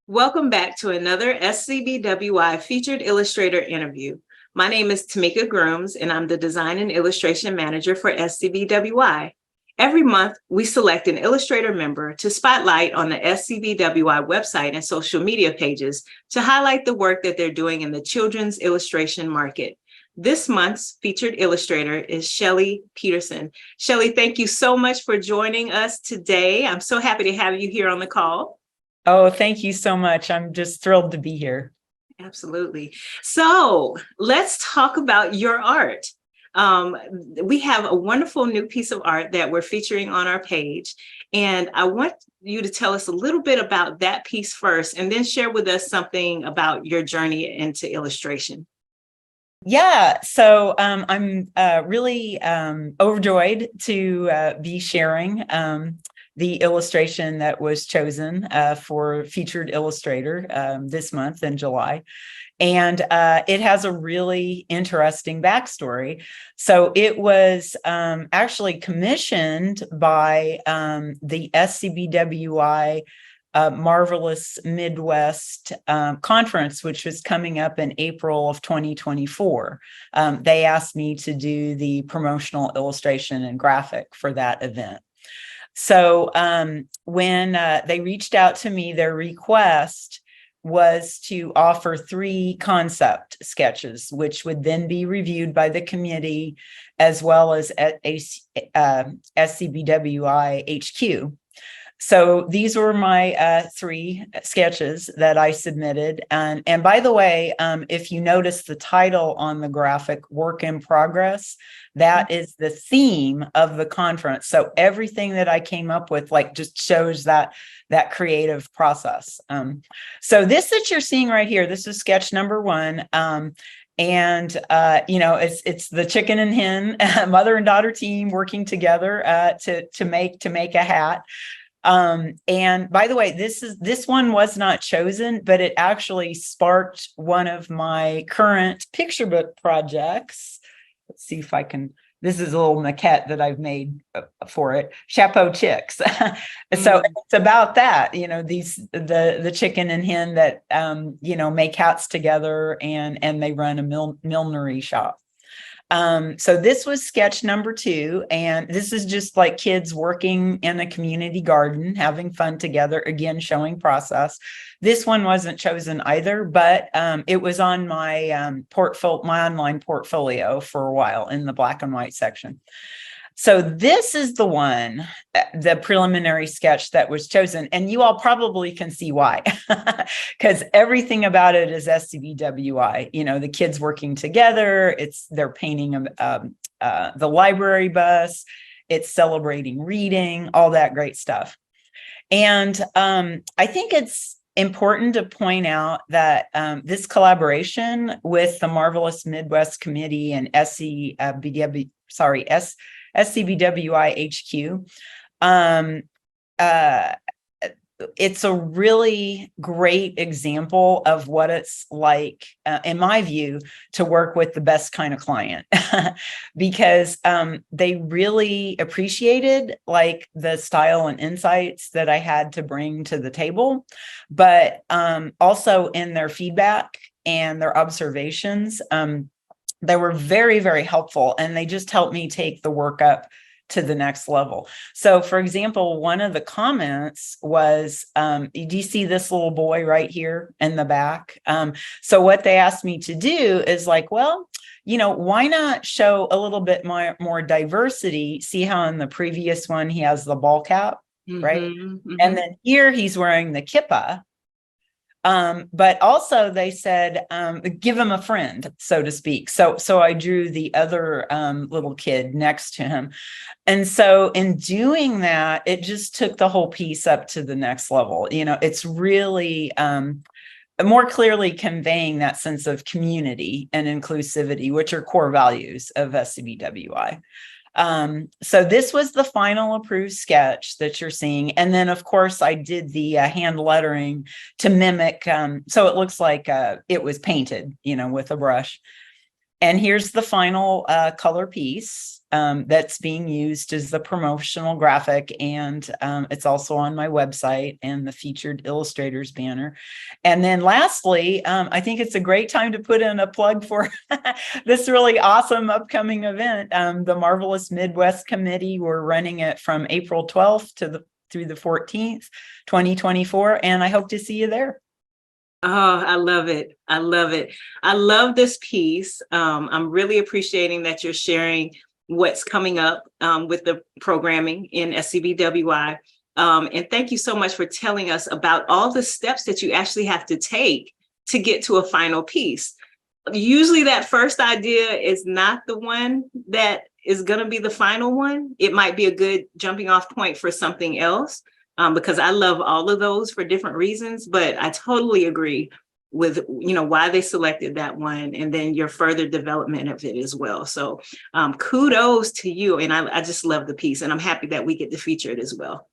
Welcome back to another SCBWI featured illustrator interview. My name is Tamika Grooms, and I'm the Design and Illustration Manager for SCBWI. Every month, we select an illustrator member to spotlight on the SCBWI website and social media pages to highlight the work that they're doing in the children's illustration market. This month's featured illustrator is Sheli Petersen. Sheli, thank you so much for joining us today. I'm so happy to have you here on the call. Oh, thank you so much. I'm just thrilled to be here. Absolutely. So let's talk about your art. We have a wonderful new piece of art that we're featuring on our page. And I want you to tell us a little bit about that piece first, and then share with us something about your journey into illustration. Yeah, so I'm really overjoyed to be sharing the illustration that was chosen for featured illustrator this month in July. And it has a really interesting backstory. So it was actually commissioned by the SCBWI Marvelous Midwest conference, which was coming up in April of 2024. They asked me to do the promotional illustration and graphic for that event. So when they reached out to me, their request was to offer 3 concept sketches, which would then be reviewed by the committee as well as at SCBWI HQ. So these were my 3 sketches that I submitted. And by the way, if you notice the title on the graphic, Work in Progress, that is the theme of the conference. So everything that I came up with just shows that creative process. So this that you're seeing right here, this is sketch number 1. It's the chicken and hen, mother and daughter team working together to make a hat. And by the way, this one was not chosen, but it actually sparked one of my current picture book projects. Let's see if I can, this is a little maquette that I've made for it, Chapeau Chicks. So it's about that, the chicken and hen that, make hats together and they run a millinery shop. So this was sketch number 2, and this is just like kids working in a community garden, having fun together, again, showing process. This one wasn't chosen either, but it was on my my online portfolio for a while in the black and white section. So this is the one, the preliminary sketch that was chosen, and you all probably can see why, because everything about it is SCBWI. The kids working together. They're painting the library bus. It's celebrating reading, all that great stuff. And I think it's important to point out that this collaboration with the Marvelous Midwest Committee and SCBWI HQ. It's a really great example of what it's like, in my view, to work with the best kind of client, because they really appreciated the style and insights that I had to bring to the table, but also in their feedback and their observations. They were very, very helpful, and they just helped me take the work up to the next level. So, for example, one of the comments was, do you see this little boy right here in the back? So what they asked me to do is why not show a little bit more diversity? See how in the previous one he has the ball cap, right? And then here he's wearing the kippah. But also they said, give him a friend, so to speak. So I drew the other little kid next to him. And so in doing that, it just took the whole piece up to the next level. It's really more clearly conveying that sense of community and inclusivity, which are core values of SCBWI. So this was the final approved sketch that you're seeing. And then, of course, I did the hand lettering to mimic. So it looks like it was painted, with a brush. And here's the final color piece. that's being used as the promotional graphic, and it's also on my website and the featured illustrators banner. And then lastly, I think it's a great time to put in a plug for this really awesome upcoming event, the Marvelous Midwest Committee. We're running it from April 12th through the 14th, 2024, and I hope to see you there. Oh, I love it. I love it. I love this piece. I'm really appreciating that you're sharing what's coming up with the programming in SCBWI. And thank you so much for telling us about all the steps that you actually have to take to get to a final piece. Usually that first idea is not the one that is going to be the final one. It might be a good jumping off point for something else, because I love all of those for different reasons, but I totally agree with, why they selected that one and then your further development of it as well. So kudos to you. And I just love the piece, and I'm happy that we get to feature it as well.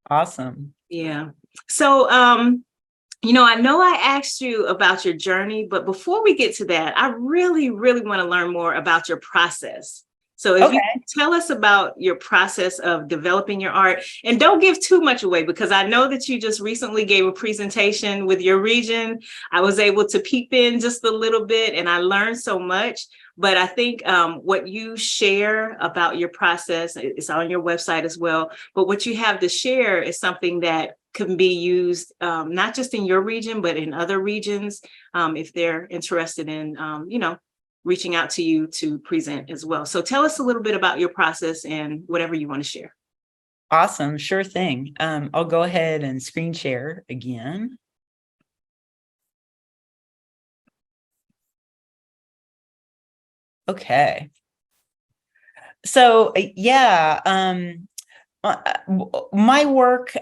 Awesome. Yeah. So, I know I asked you about your journey, but before we get to that, I really, really want to learn more about your process. So if you can tell us about your process of developing your art, and don't give too much away, because I know that you just recently gave a presentation with your region. I was able to peep in just a little bit and I learned so much. But I think what you share about your process is on your website as well. But what you have to share is something that can be used not just in your region, but in other regions, if they're interested in, reaching out to you to present as well. So tell us a little bit about your process and whatever you want to share. Awesome. Sure thing. I'll go ahead and screen share again. Okay. So my work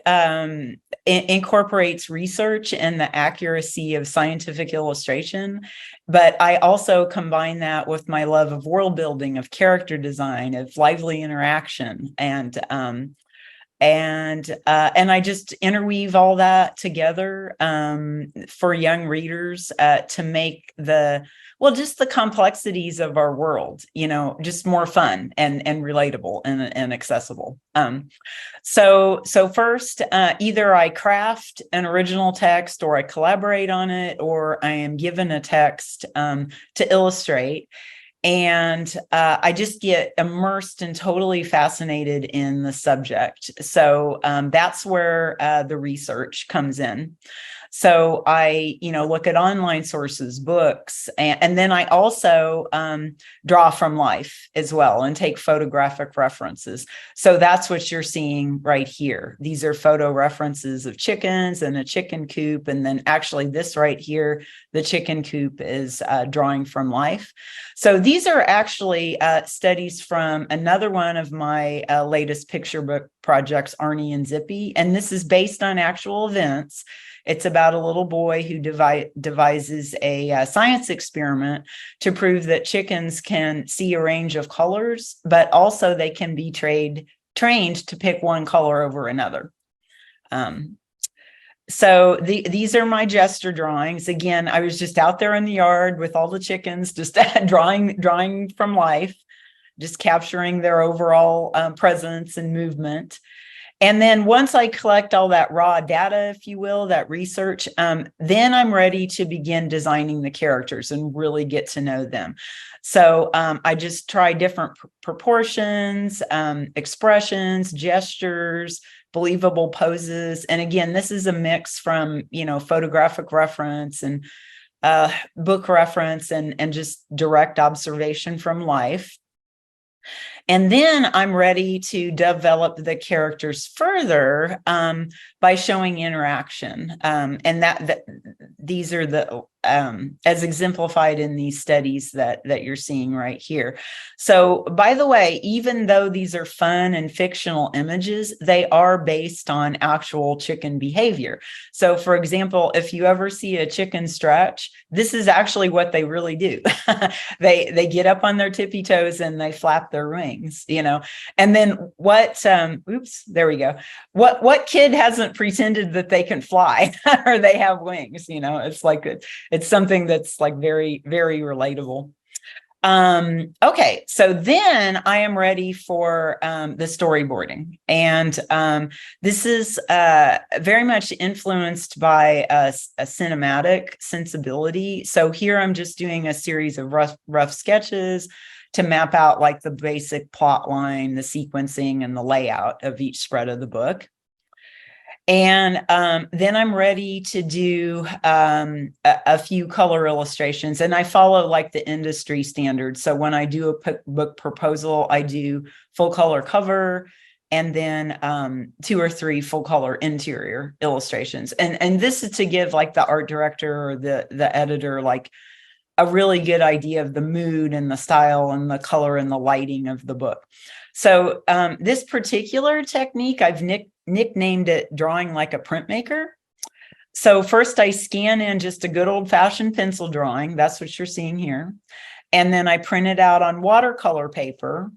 incorporates research and the accuracy of scientific illustration, but I also combine that with my love of world building, of character design, of lively interaction, and I just interweave all that together for young readers to make just the complexities of our world, just more fun and relatable and accessible. So first, either I craft an original text, or I collaborate on it, or I am given a text to illustrate. And I just get immersed and totally fascinated in the subject. So that's where the research comes in. So I, look at online sources, books, and then I also draw from life as well and take photographic references. So that's what you're seeing right here. These are photo references of chickens and a chicken coop. And then actually this right here, the chicken coop is drawing from life. So these are actually studies from another one of my latest picture book projects, Arnie and Zippy. And this is based on actual events. It's about a little boy who devises a science experiment to prove that chickens can see a range of colors, but also they can be trained to pick one color over another. So these are my gesture drawings. Again, I was just out there in the yard with all the chickens, just drawing from life, just capturing their overall presence and movement. And then once I collect all that raw data, if you will, that research, then I'm ready to begin designing the characters and really get to know them. So I just try different proportions, expressions, gestures, believable poses. And again, this is a mix from, photographic reference and book reference and just direct observation from life. And then I'm ready to develop the characters further by showing interaction. And that these are the as exemplified in these studies that you're seeing right here. So, by the way, even though these are fun and fictional images, they are based on actual chicken behavior. So, for example, if you ever see a chicken stretch, this is actually what they really do. They get up on their tippy toes and they flap their wings, And then there we go. What kid hasn't pretended that they can fly or they have wings? It's like it's something that's like very, very relatable. Okay, so then I am ready for the storyboarding. And this is very much influenced by a cinematic sensibility. So here I'm just doing a series of rough sketches to map out like the basic plot line, the sequencing, and the layout of each spread of the book. And then I'm ready to do a few color illustrations, and I follow like the industry standards. So when I do a book proposal, I do full color cover, and then 2 or 3 full color interior illustrations. And this is to give like the art director or the editor like a really good idea of the mood and the style and the color and the lighting of the book. So this particular technique, I've nicknamed it drawing like a printmaker. So first I scan in just a good old fashioned pencil drawing. That's what you're seeing here. And then I print it out on watercolor paper.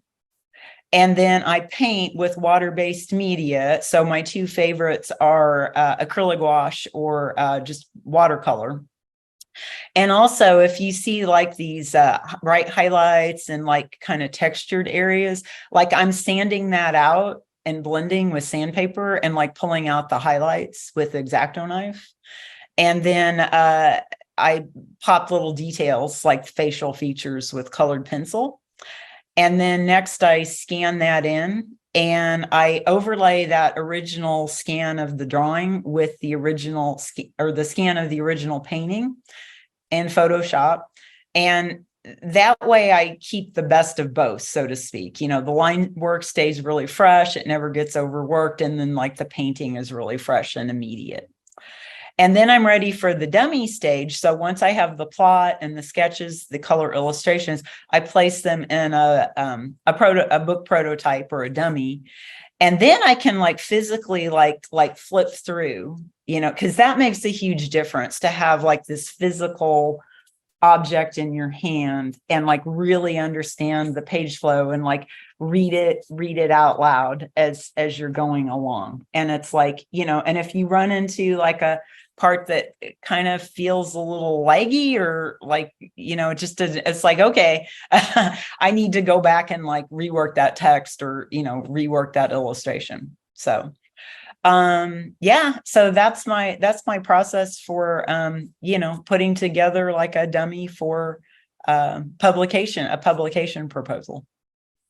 And then I paint with water-based media. So my 2 favorites are acrylic gouache or just watercolor. And also, if you see like these bright highlights and like kind of textured areas, like I'm sanding that out and blending with sandpaper and like pulling out the highlights with the X-Acto knife. And then I pop little details like facial features with colored pencil. And then next I scan that in and I overlay that original scan of the drawing with the original or the scan of the original painting in Photoshop. And that way I keep the best of both, so to speak. You know, the line work stays really fresh. It never gets overworked. And then like the painting is really fresh and immediate. And then I'm ready for the dummy stage. So once I have the plot and the sketches, the color illustrations, I place them in a book prototype or a dummy. And then I can like physically like flip through, you know, because that makes a huge difference to have like this physical object in your hand and like really understand the page flow and like read it out loud as you're going along. And it's like, you know, and if you run into like a part that kind of feels a little laggy or like, you know, it's like, okay, I need to go back and like rework that text or, you know, rework that illustration. So yeah, so that's my process for you know, putting together like a dummy for a publication proposal.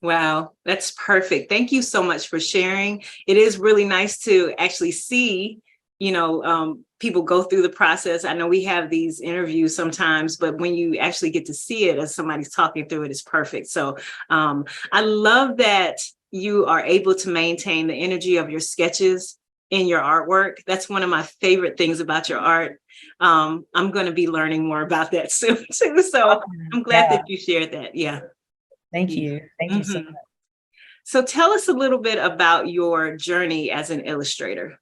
Wow, that's perfect. Thank you so much for sharing. It is really nice to actually see, you know, people go through the process. I know we have these interviews sometimes, but when you actually get to see it as somebody's talking through it, it's perfect. So I love that you are able to maintain the energy of your sketches in your artwork. That's one of my favorite things about your art. I'm going to be learning more about that soon too. So I'm glad that you shared that. Yeah. Thank you. Thank you so much. So tell us a little bit about your journey as an illustrator.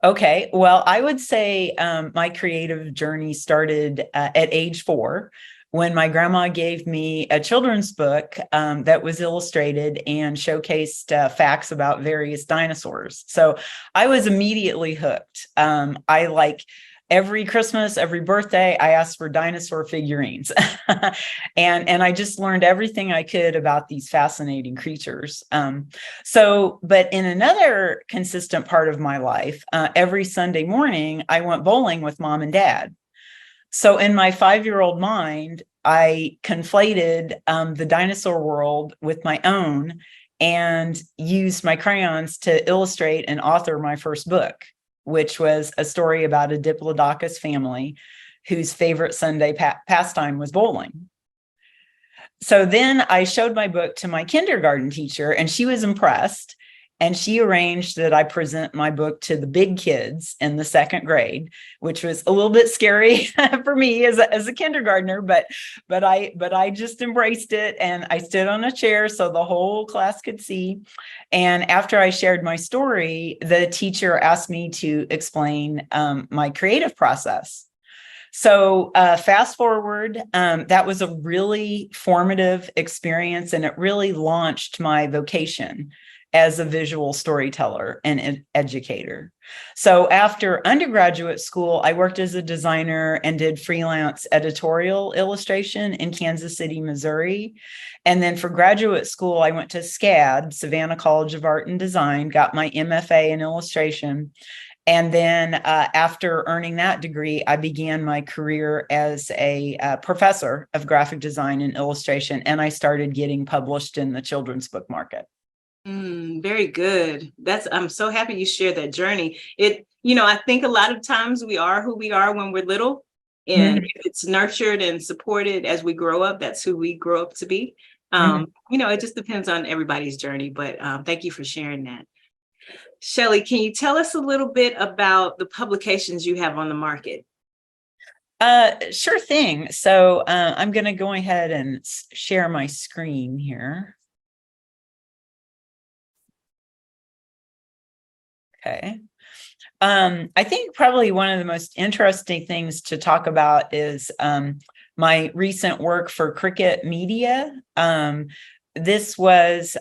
Okay, well, I would say my creative journey started at age 4 when my grandma gave me a children's book that was illustrated and showcased facts about various dinosaurs. So I was immediately hooked. I like every Christmas, every birthday, I asked for dinosaur figurines. and I just learned everything I could about these fascinating creatures. But in another consistent part of my life, every Sunday morning, I went bowling with mom and dad. So in my 5-year-old mind, I conflated the dinosaur world with my own and used my crayons to illustrate and author my first book, which was a story about a Diplodocus family whose favorite Sunday pastime was bowling. So then I showed my book to my kindergarten teacher and she was impressed. And she arranged that I present my book to the big kids in the 2nd grade, which was a little bit scary for me as a kindergartner, but I just embraced it and I stood on a chair so the whole class could see. And after I shared my story, the teacher asked me to explain my creative process. So fast forward, that was a really formative experience and it really launched my vocation as a visual storyteller and an educator. So after undergraduate school, I worked as a designer and did freelance editorial illustration in Kansas City, Missouri. And then for graduate school, I went to SCAD, Savannah College of Art and Design, got my MFA in illustration. And then after earning that degree, I began my career as a professor of graphic design and illustration, and I started getting published in the children's book market. Very good. I'm so happy you shared that journey. I think a lot of times we are who we are when we're little, and if it's nurtured and supported as we grow up, that's who we grow up to be. It just depends on everybody's journey, but thank you for sharing that. Sheli, can you tell us a little bit about the publications you have on the market? Sure thing. So I'm going to go ahead and share my screen here. Okay. I think probably one of the most interesting things to talk about is my recent work for Cricket Media. This was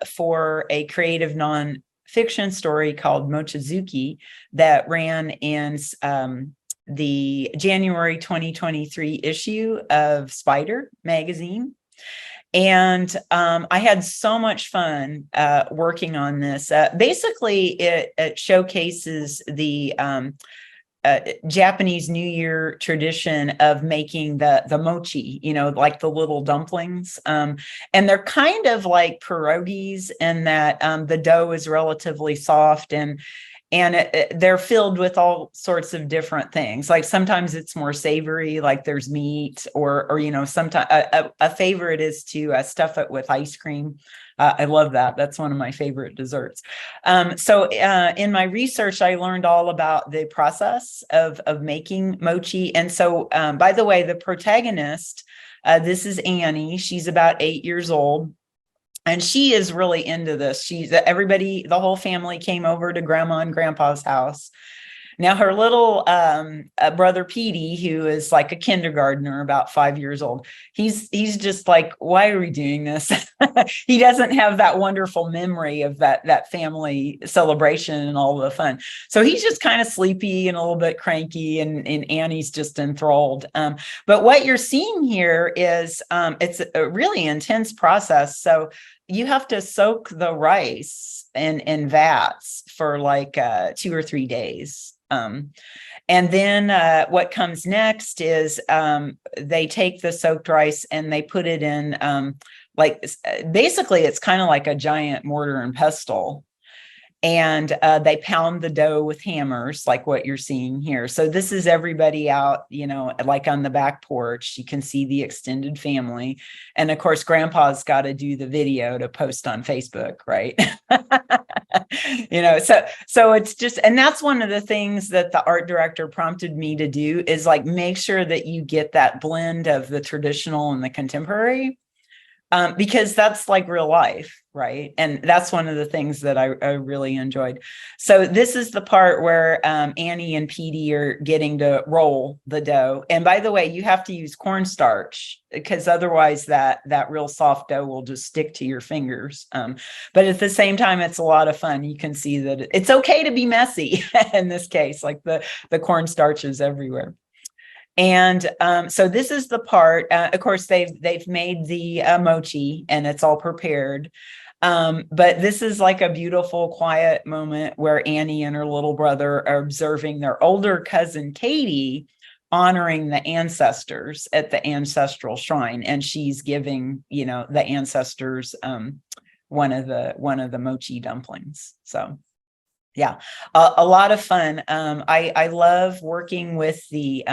for a creative nonfiction story called Mochizuki that ran in the January 2023 issue of Spider magazine. And I had so much fun working on this. Basically, it showcases the Japanese New Year tradition of making the mochi, like the little dumplings. And they're kind of like pierogies in that the dough is relatively soft and they're filled with all sorts of different things. Like sometimes it's more savory, like there's meat, or sometimes a favorite is to stuff it with ice cream. I love that. That's one of my favorite desserts. So in my research, I learned all about the process of making mochi. And so, by the way, the protagonist, this is Annie. She's about 8 years old. And she is really into this. The whole family came over to Grandma and Grandpa's house. Now her little brother Petey, who is like a kindergartner, about 5 years old, he's just like, why are we doing this? He doesn't have that wonderful memory of that family celebration and all the fun. So he's just kind of sleepy and a little bit cranky, and Annie's just enthralled. But what you're seeing here is it's a really intense process. So you have to soak the rice in vats for like 2 or 3 days. And then what comes next is they take the soaked rice and they put it in basically it's kind of like a giant mortar and pestle. And they pound the dough with hammers, like what you're seeing here. So this is everybody out, like on the back porch. You can see the extended family. And of course, Grandpa's got to do the video to post on Facebook, right? So it's just, and that's one of the things that the art director prompted me to do is like make sure that you get that blend of the traditional and the contemporary. Because that's like real life, right? And that's one of the things that I really enjoyed. So this is the part where Annie and Petey are getting to roll the dough. And by the way, you have to use cornstarch because otherwise that real soft dough will just stick to your fingers. But at the same time, it's a lot of fun. You can see that it's okay to be messy in this case, like the cornstarch is everywhere. And so this is the part, of course, they've made the mochi and it's all prepared. But this is like a beautiful, quiet moment where Annie and her little brother are observing their older cousin, Katie, honoring the ancestors at the ancestral shrine. And she's giving, the ancestors one of the mochi dumplings. So yeah, a lot of fun. I love working with the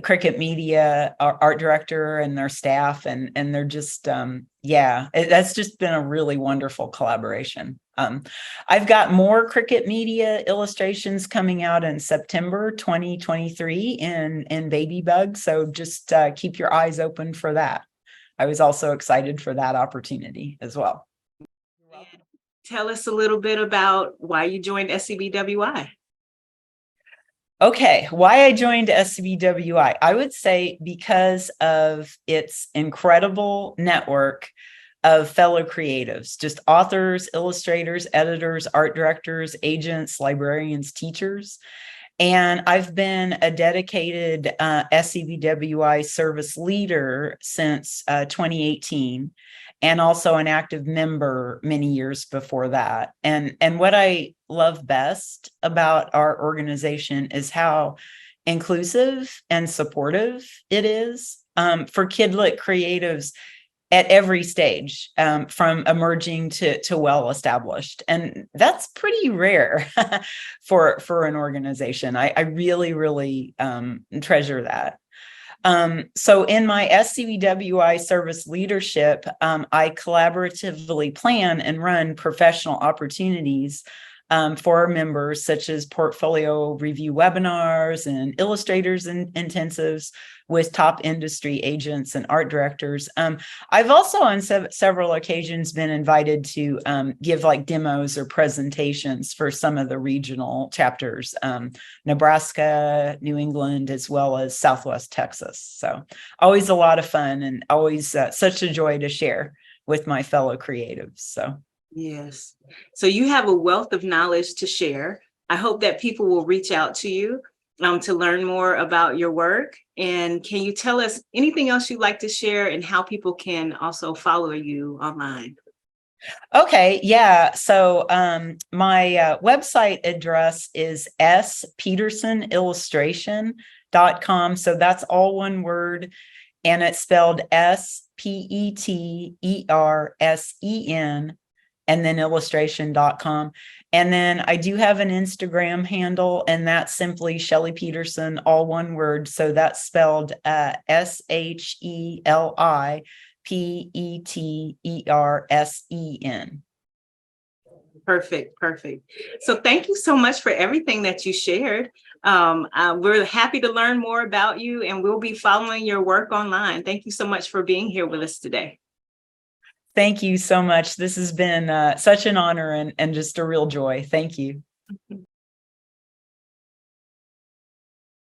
Cricket Media art director and their staff, and they're just that's just been a really wonderful collaboration. I've got more Cricket Media illustrations coming out in September 2023 in Baby Bug, so just keep your eyes open for that. I was also excited for that opportunity as well. Tell us a little bit about why you joined SCBWI. Okay, why I joined SCBWI. I would say because of its incredible network of fellow creatives, just authors, illustrators, editors, art directors, agents, librarians, teachers. And I've been a dedicated SCBWI service leader since 2018, and also an active member many years before that. And what I love best about our organization is how inclusive and supportive it is for kidlit creatives at every stage, from emerging to well established, and that's pretty rare for an organization. I really treasure that. So in my SCBWI service leadership, I collaboratively plan and run professional opportunities for our members, such as portfolio review webinars and illustrators and intensives with top industry agents and art directors. I've also on several occasions been invited to give like demos or presentations for some of the regional chapters, Nebraska, New England, as well as Southwest Texas. So always a lot of fun, and always such a joy to share with my fellow creatives. So. Yes. So you have a wealth of knowledge to share. I hope that people will reach out to you to learn more about your work. And can you tell us anything else you'd like to share, and how people can also follow you online? Okay, yeah. So my website address is spetersenillustration.com. So that's all one word, and it's spelled SPETERSEN, and then illustration.com. And then I do have an Instagram handle, and that's simply Sheli Petersen, all one word. So that's spelled SHELIPETERSEN. Perfect. So thank you so much for everything that you shared. We're happy to learn more about you, and we'll be following your work online. Thank you so much for being here with us today. Thank you so much. This has been such an honor and just a real joy. Thank you.